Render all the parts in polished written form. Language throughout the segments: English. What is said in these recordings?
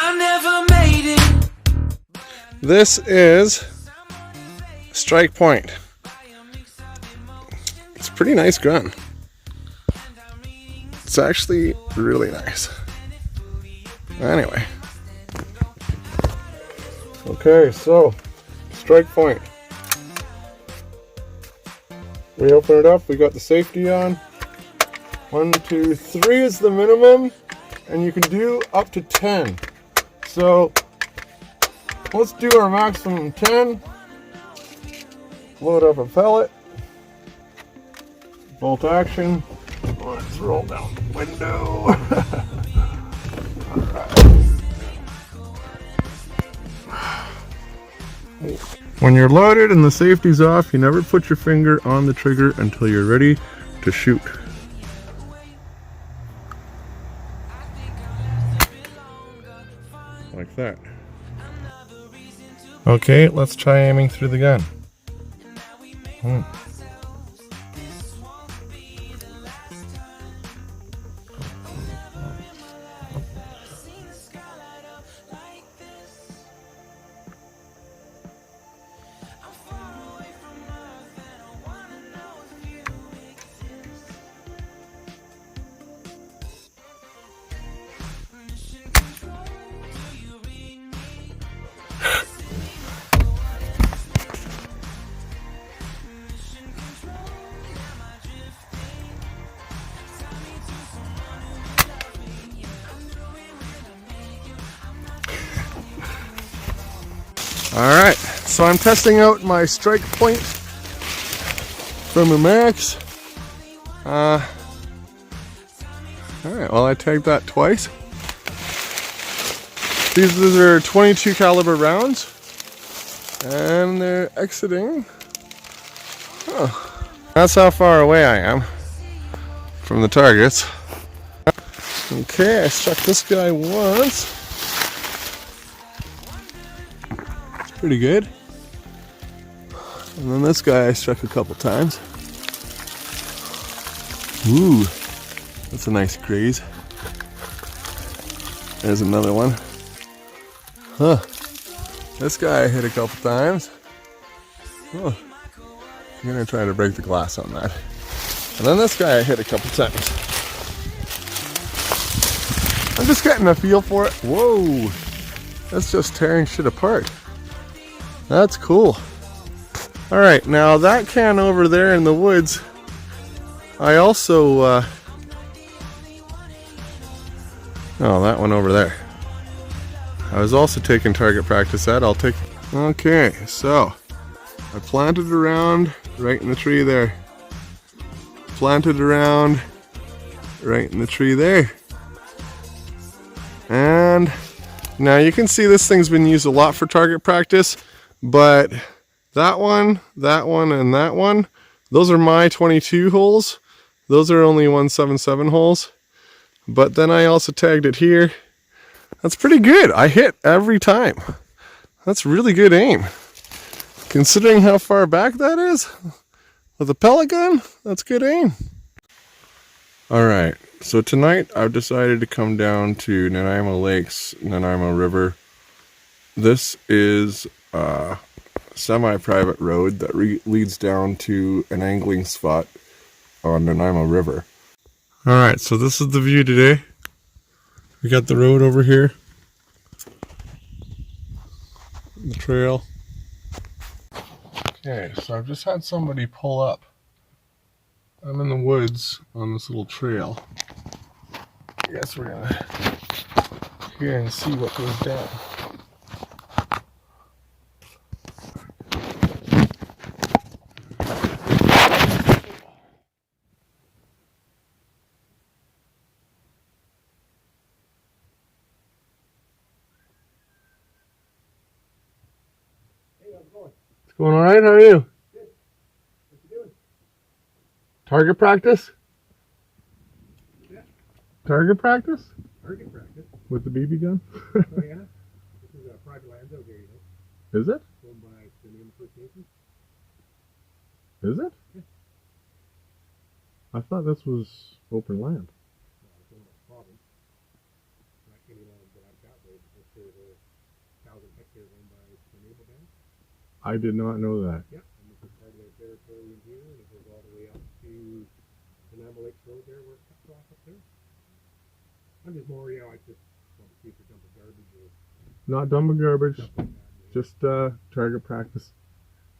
I never made it. This is Strike Point. It's a pretty nice gun. It's actually really nice. Anyway. Okay, so Strike Point. We open it up, we got the safety on. 1, 2, 3 is the minimum, and you can do up to 10. So let's do our maximum 10. Load up a pellet. Bolt action. Let's roll down the window. When you're loaded and the safety's off, you never put your finger on the trigger until you're ready to shoot. Like that. Okay, let's try aiming through the gun. Alright, so I'm testing out my Strike Point from Umarex. Alright, well I tagged that twice. These are 22 caliber rounds. And they're exiting. Oh, that's how far away I am from the targets. Okay, I struck this guy once. Pretty good. And then this guy I struck a couple times. Ooh, that's a nice graze. There's another one. Huh. This guy I hit a couple times. Oh, I'm gonna try to break the glass on that. And then this guy I hit a couple times. I'm just getting a feel for it. Whoa, that's just tearing shit apart. That's cool. Alright, now that can over there in the woods, I also, oh, that one over there. I was also taking target practice at. Okay, so I planted around right in the tree there. Planted around right in the tree there. And now you can see this thing's been used a lot for target practice. But that one, and that one, those are my 22 holes. Those are only 177 holes. But then I also tagged it here. That's pretty good. I hit every time. That's really good aim. Considering how far back that is, with a pellet gun, that's good aim. Alright, so tonight I've decided to come down to Nanaimo Lakes, Nanaimo River. This is a semi-private road that leads down to an angling spot on Nanaimo River. Alright, so this is the view today. We got the road over here. The trail. Okay, so I've just had somebody pull up. I'm in the woods on this little trail. I guess we're gonna hear and see what goes down. It's going alright, how are you? Good. What you doing? Target practice? Yeah. Target practice? Target practice. With the BB gun? Oh yeah? This is a private land out here, you know. Is it? Owned by the Name First Nation. Is it? Yeah. I thought this was open land. No, it's owned by the province. Not any land that I've got there. If there's a 1,000-hectare owned by the Naval Band. I did not know that. Yeah, and this is part of their territory in here, and it goes all the way up to the Umarex Road there where it cuts off up there. I'm just more, I just want to see if they're dumping garbage or Not dumping garbage, stuff like that. just target practice.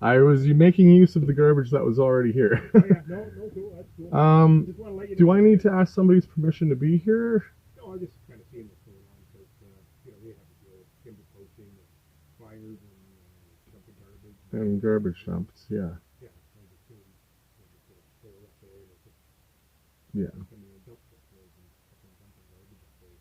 I was making use of the garbage that was already here. Oh yeah, no, cool, that's cool. Just want to let you Do know. I need to ask somebody's permission to be here? No, I'm just kind of seeing what's going on because, they have to deal with timber poaching, fires, and dumping garbage. And garbage dumps, yeah. Yeah, I just assume just pull up there and it's just Yeah. coming in dump truck loads and fucking dumping garbage up there.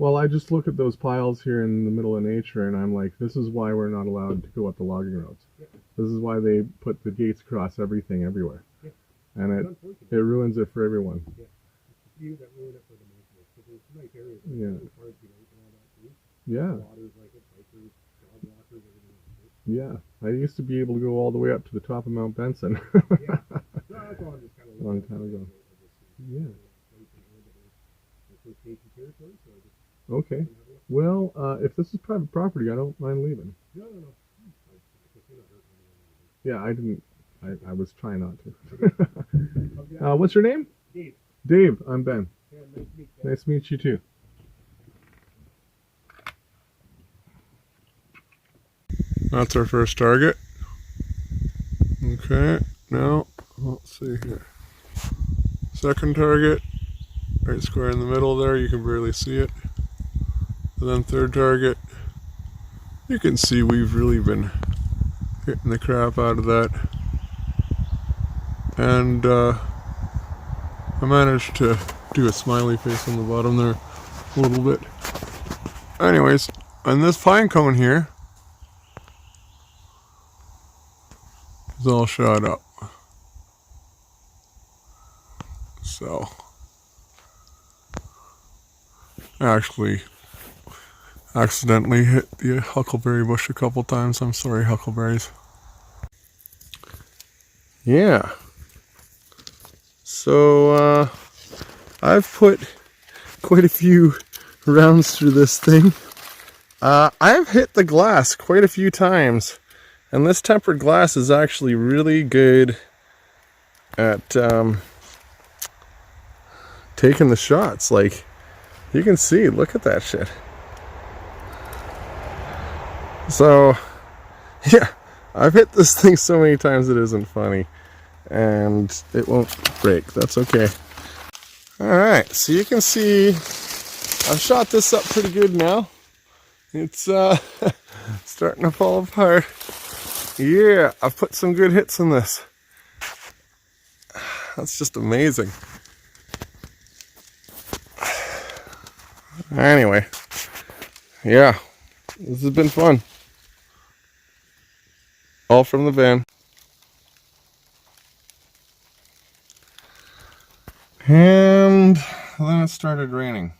Well, I just look at those piles here in the middle of nature and I'm like, this is why we're not allowed to go up the logging roads. Yeah. This is why they put the gates across everything everywhere. Yeah. And It's it unfortunate. ruins it for everyone. Yeah. It's the few that ruin it for the most of it. Because there's nice areas like Yeah. the park, and all that too. Yeah. Waters like it, bikers, dog walkers, everything like it. Yeah. I used to be able to go all the way up to the top of Mount Benson. Yeah. No, that's all I'm just kind of Long looking time at. ago. I just see Yeah. place in here that is the First Nation territory, so I just Okay. have a look. Well, if this is private property, I don't mind leaving. No. You're not hurting anyone. Yeah, I didn't. I was trying not to. Okay. What's your name? Dave. Dave. I'm Ben. Yeah, nice to meet you. Nice to meet you too. That's our first target. Okay, now let's see here. Second target, right square in the middle there, you can barely see it. And then third target, you can see we've really been hitting the crap out of that. And I managed to do a smiley face on the bottom there a little bit. Anyways, and this pine cone here is all shot up. So, actually accidentally hit the huckleberry bush a couple times. I'm sorry, huckleberries. Yeah. So, I've put quite a few rounds through this thing. I've hit the glass quite a few times, and this tempered glass is actually really good at taking the shots. Like, you can see, look at that shit. So, yeah, I've hit this thing so many times it isn't funny, and it won't break. That's okay. Alright, so you can see I've shot this up pretty good now. It's starting to fall apart. Yeah, I've put some good hits in this. That's just amazing. Anyway, yeah, this has been fun. All from the van. And then it started raining.